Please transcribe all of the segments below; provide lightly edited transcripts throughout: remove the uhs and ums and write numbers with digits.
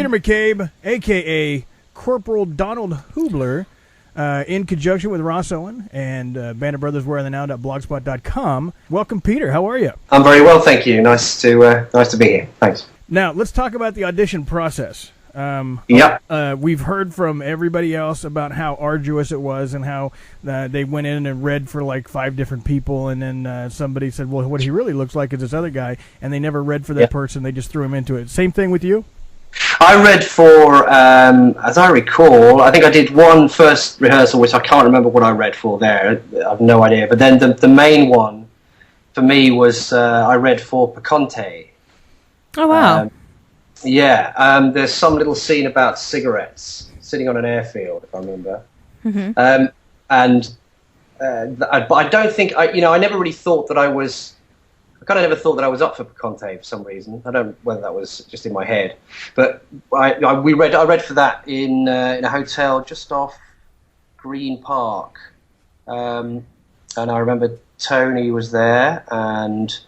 Peter McCabe, a.k.a. Corporal Donald Hoobler, in conjunction with Ross Owen and Band of Brothers Wear the Now.blogspot.com. Welcome, Peter. How are you? I'm very well, thank you. Nice to be here. Thanks. Now, let's talk about the audition process. We've heard from everybody else about how arduous it was and how they went in and read for like 5 different people, and then somebody said, well, what he really looks like is this other guy, and they never read for that person. They just threw him into it. Same thing with you? I read for, as I recall, I think I did one first rehearsal, which I can't remember what I read for there. I have no idea. But then the main one for me was I read for Piconte. Oh, wow. There's some little scene about cigarettes sitting on an airfield, if I remember. Mm-hmm. But I don't think I never really thought that I kind of never thought that I was up for Piconte for some reason. I don't know whether that was just in my head, but I read for that in a hotel just off Green Park, and I remember Tony was there and.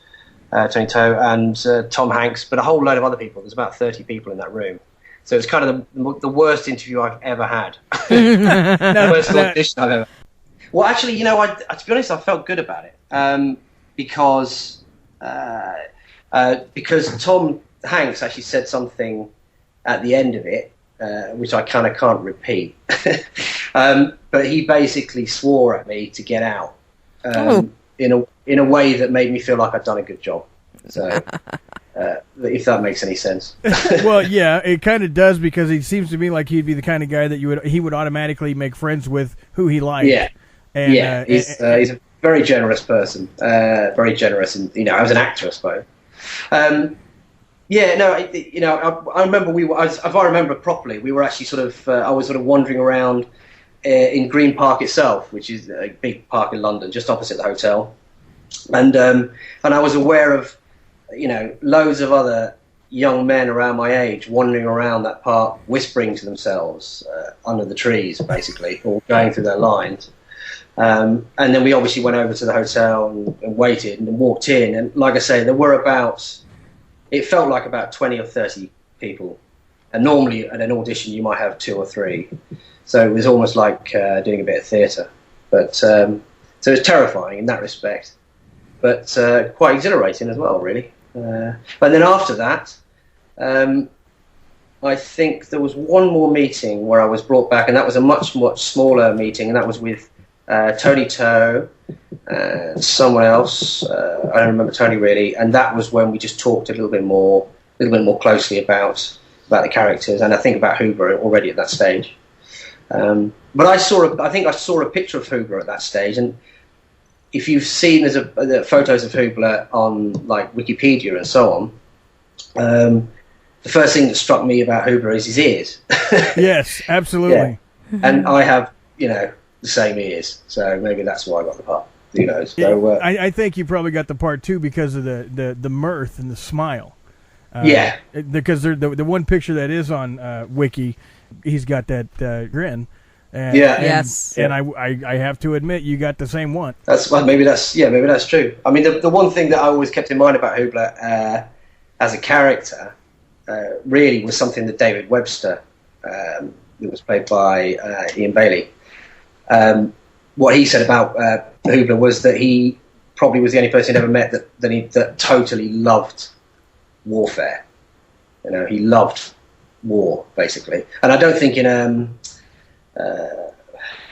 Tony Toe and Tom Hanks, but a whole load of other people. There's about 30 people in that room. So it's kind of the worst interview I've ever had. The worst audition I've ever had. Well, actually, to be honest, I felt good about it because Tom Hanks actually said something at the end of it, which I kind of can't repeat. But he basically swore at me to get out. In a way that made me feel like I'd done a good job. So, if that makes any sense. Well, yeah, it kind of does, because he seems to me like he'd be the kind of guy that he would automatically make friends with who he liked. Yeah, and, he's a very generous person. Very generous, and as an actor, I suppose. I remember if I remember properly, we were actually sort of. I was sort of wandering around in Green Park itself, which is a big park in London, just opposite the hotel. And I was aware of, loads of other young men around my age wandering around that park, whispering to themselves under the trees, basically, or going through their lines. And then we obviously went over to the hotel and waited and walked in. And like I say, there were it felt like about 20 or 30 people. And normally at an audition you might have 2 or 3. So it was almost like doing a bit of theatre. But so it was terrifying in that respect. But quite exhilarating as well, really. But then after that, I think there was one more meeting where I was brought back, and that was a much, much smaller meeting, and that was with Tony Toe, someone else. I don't remember Tony really, and that was when we just talked a little bit more closely about the characters, and I think about Hoobler already at that stage. But I think I saw a picture of Hoobler at that stage, and if you've seen the photos of Hoobler on like Wikipedia and so on, the first thing that struck me about Hoobler is his ears. Yes, absolutely. Yeah. And I have, the same ears, so maybe that's why I got the part. Who knows? So, I think you probably got the part too because of the mirth and the smile. Because the one picture that is on Wiki, he's got that grin. And I have to admit, you got the same one. Maybe that's true. I mean, the one thing that I always kept in mind about Hoobler as a character really was something that David Webster, that was played by Ian Bailey, what he said about Hoobler was that he probably was the only person he'd ever met that totally loved warfare. He loved war, basically. And I don't think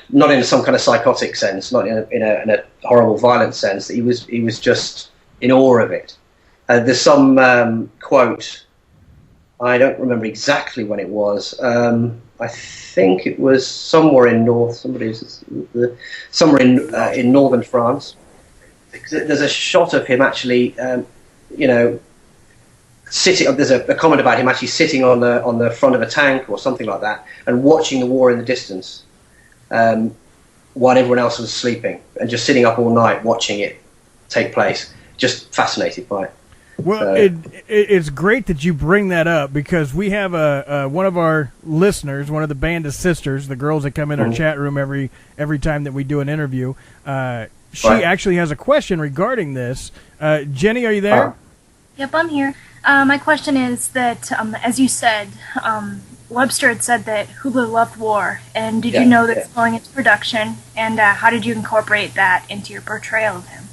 not in some kind of psychotic sense, not in a horrible, violent sense. That he was just in awe of it. There's some quote. I don't remember exactly when it was. I think it was somewhere in in northern France. There's a shot of him actually, sitting. There's a comment about him actually sitting on the front of a tank or something like that, and watching the war in the distance, while everyone else was sleeping, and just sitting up all night watching it take place. Just fascinated by it. Well, it's great that you bring that up, because we have one of our listeners, one of the band of sisters, the girls that come in our chat room every time that we do an interview. She actually has a question regarding this. Jenny, are you there? Yep, I'm here. My question is that, as you said, Webster had said that Hoobler loved war, and did you know this going into production, and how did you incorporate that into your portrayal of him?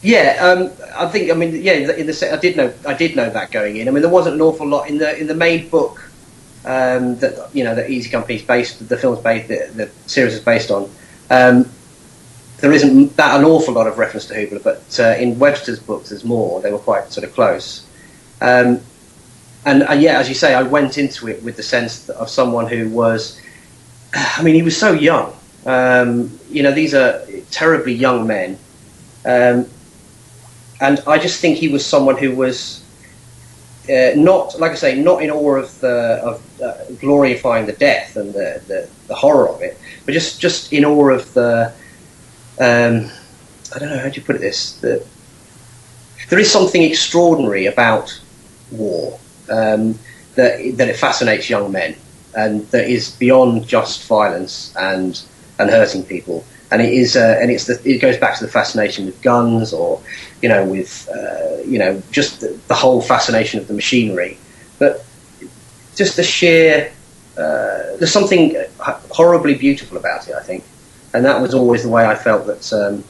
Yeah, I think. I mean, yeah. I did know that going in. I mean, there wasn't an awful lot in the main book that that Easy Company's based, the film's based, the series is based on. There isn't that an awful lot of reference to Hoobler, but in Webster's books, there's more. They were quite sort of close. And yeah, as you say, I went into it with the sense of someone who was. I mean, he was so young. These are terribly young men. And I just think he was someone who was not, like I say, not in awe of glorifying the death and the horror of it, but just in awe of the. I don't know how do you put it. There is something extraordinary about war that it fascinates young men, and that is beyond just violence and hurting people. And it goes back to the fascination with guns, or with just the whole fascination of the machinery, but just the sheer there's something horribly beautiful about it, I think, and that was always the way I felt that the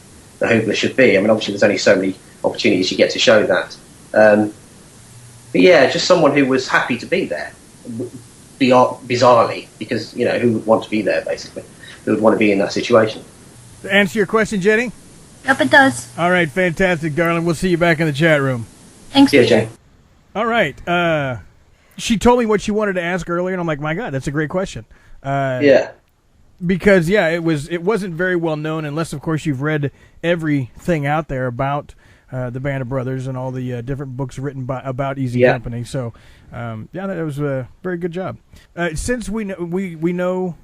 Hoobler should be. I mean, obviously there's only so many opportunities you get to show that, but yeah, just someone who was happy to be there, bizarrely, because who would want to be there, basically, who would want to be in that situation. To answer your question, Jenny? Yep, it does. All right, fantastic, darling. We'll see you back in the chat room. Thanks, yeah, Jane. All right. She told me what she wanted to ask earlier, and I'm like, my God, that's a great question. Yeah. Because, yeah, it wasn't very well known, unless, of course, you've read everything out there about the Band of Brothers and all the different books written about Easy Company. So, yeah, that was a very good job. Since we know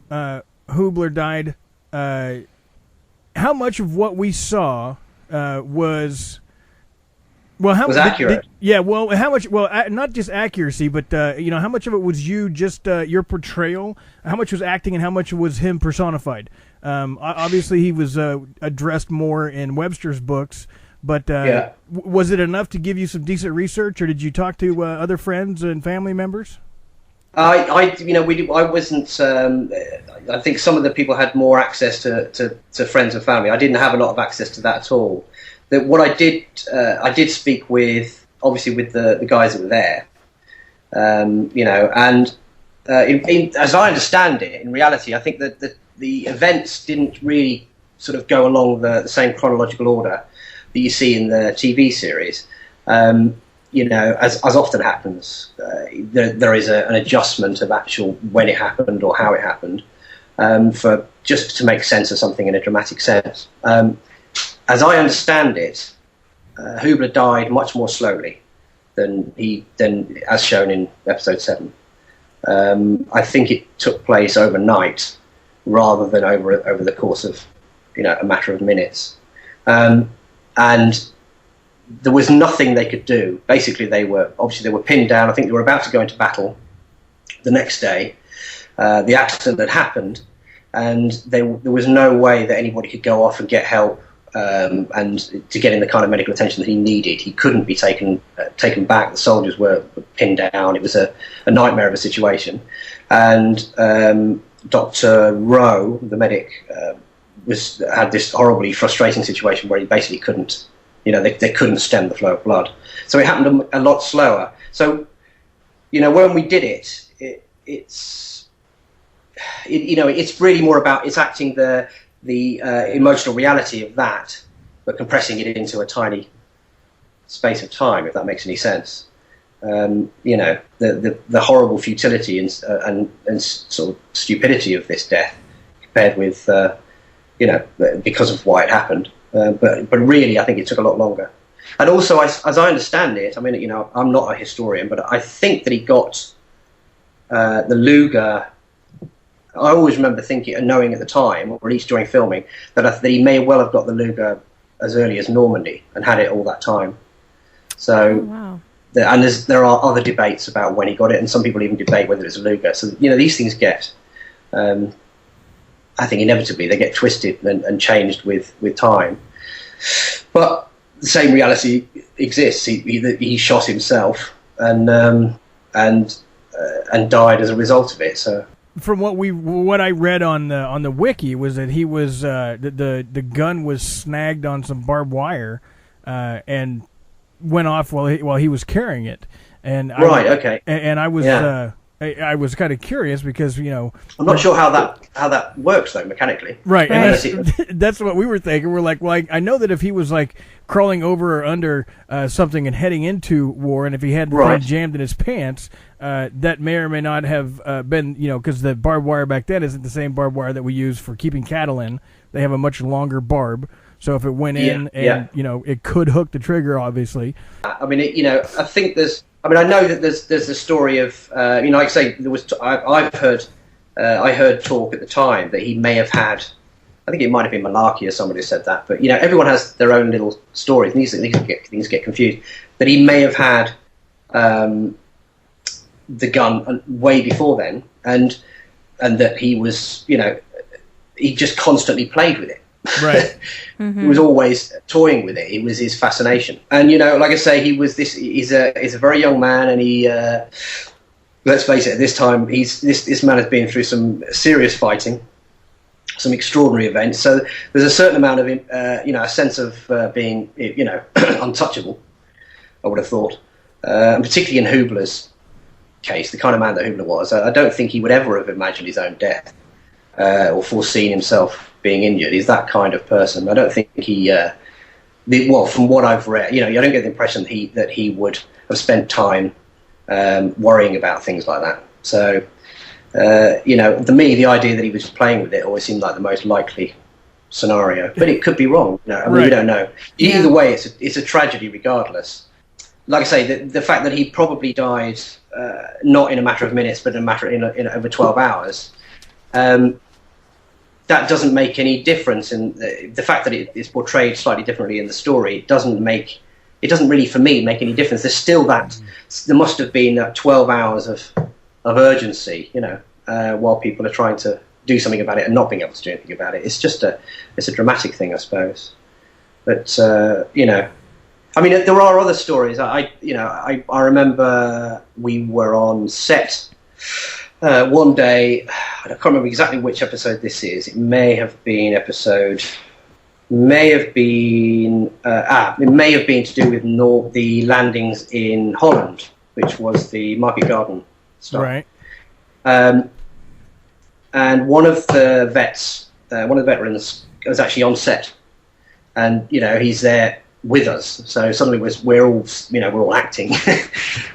Hoobler died, how much of what we saw was accurate? How much? Well, not just accuracy, but how much of it was you just your portrayal? How much was acting, and how much was him personified? Obviously, he was addressed more in Webster's books, but was it enough to give you some decent research, or did you talk to other friends and family members? I wasn't. I think some of the people had more access to friends and family. I didn't have a lot of access to that at all. What I did speak with, obviously, with the guys that were there, and as I understand it, in reality, I think that the events didn't really sort of go along the same chronological order that you see in the TV series. As often happens, there is an adjustment of actual when it happened or how it happened, for just to make sense of something in a dramatic sense. As I understand it, Hoobler died much more slowly than as shown in episode 7. I think it took place overnight rather than over the course of a matter of minutes, and there was nothing they could do. Basically, they were pinned down. I think they were about to go into battle the next day. The accident had happened, and there was no way that anybody could go off and get help and to get in the kind of medical attention that he needed. He couldn't be taken back. The soldiers were pinned down. It was a nightmare of a situation. And Dr. Rowe, the medic, had this horribly frustrating situation where he basically couldn't. They couldn't stem the flow of blood. So it happened a lot slower. So, when we did it's really more about, it's acting the emotional reality of that, but compressing it into a tiny space of time, if that makes any sense. The horrible futility and sort of stupidity of this death compared with, because of why it happened. But really, I think it took a lot longer. And also, as I understand it, I mean, I'm not a historian, but I think that he got the luger. I always remember thinking and knowing at the time, or at least during filming, that he may well have got the luger as early as Normandy and had it all that time. So, wow. There are other debates about when he got it, and some people even debate whether it's a luger. So, these things get. I think inevitably they get twisted and changed with time. But the same reality exists. He shot himself, and died as a result of it. So. From what I read on the wiki was that he was the gun was snagged on some barbed wire and went off while he was carrying it. And I was kind of curious because I'm not sure how that works though mechanically. Right, and that's what we were thinking. We're like, well, I know that if he was like crawling over or under something and heading into war, and if he had the thing jammed in his pants, that may or may not have been, because the barbed wire back then isn't the same barbed wire that we use for keeping cattle in. They have a much longer barb. So if it went in and, it could hook the trigger, obviously. I mean, I think there's... I mean, I know that there's a story of, like I say, there was. I heard talk at the time that he may have had. I think it might have been malarkey or somebody said that, but everyone has their own little stories. Things get confused. That he may have had the gun way before then, and that he was, he just constantly played with it. Right. Mm-hmm. He was always toying with it. It was his fascination. And like I say, he's a very young man, and he let's face it, at this time this man has been through some serious fighting, some extraordinary events. So there's a certain amount of a sense of being untouchable, I would have thought. And particularly in Hoobler's case, the kind of man that Hoobler was, I don't think he would ever have imagined his own death or foreseen himself being injured. He's that kind of person. I don't think he. From what I've read, I don't get the impression that he would have spent time worrying about things like that. So, to me, the idea that he was playing with it always seemed like the most likely scenario. But it could be wrong. We don't know. Either way, it's a tragedy, regardless. Like I say, the fact that he probably died not in a matter of minutes, but in over 12 hours. That doesn't make any difference, and the fact that it is portrayed slightly differently in the story doesn't really, for me, make any difference. There's still there must have been 12 hours of urgency, while people are trying to do something about it and not being able to do anything about it. It's just it's a dramatic thing, I suppose. But I mean, there are other stories. I remember we were on set. One day, I can't remember exactly which episode this is. It may have been to do with the landings in Holland, which was the Market Garden stuff. Right. And one of the veterans was actually on set, and he's there with us. So suddenly we're all acting,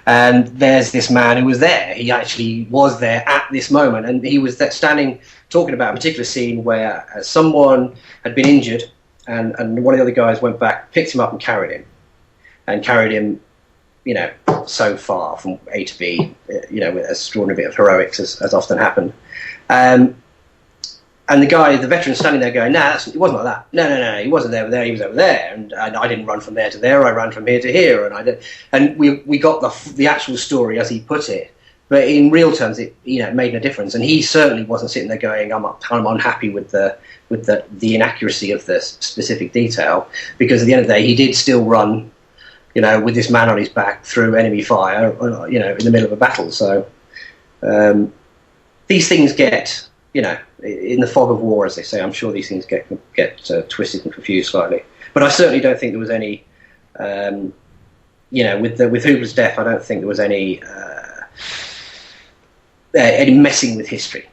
and there's this man who was there. He actually was there at this moment, and he was standing talking about a particular scene where someone had been injured, and one of the other guys went back, picked him up, and carried him, so far from A to B, with an extraordinary bit of heroics, as often happened. And the veteran standing there going, it wasn't like that. No, he wasn't there, he was over there. And I didn't run from there to there, I ran from here to here. And we got the actual story as he put it. But in real terms, it made no difference. And he certainly wasn't sitting there going, I'm unhappy with the inaccuracy of the specific detail. Because at the end of the day, he did still run, with this man on his back through enemy fire, in the middle of a battle. So these things get... in the fog of war, as they say, I'm sure these things get twisted and confused slightly. But I certainly don't think there was any, with Hoobler's death, I don't think there was any messing with history.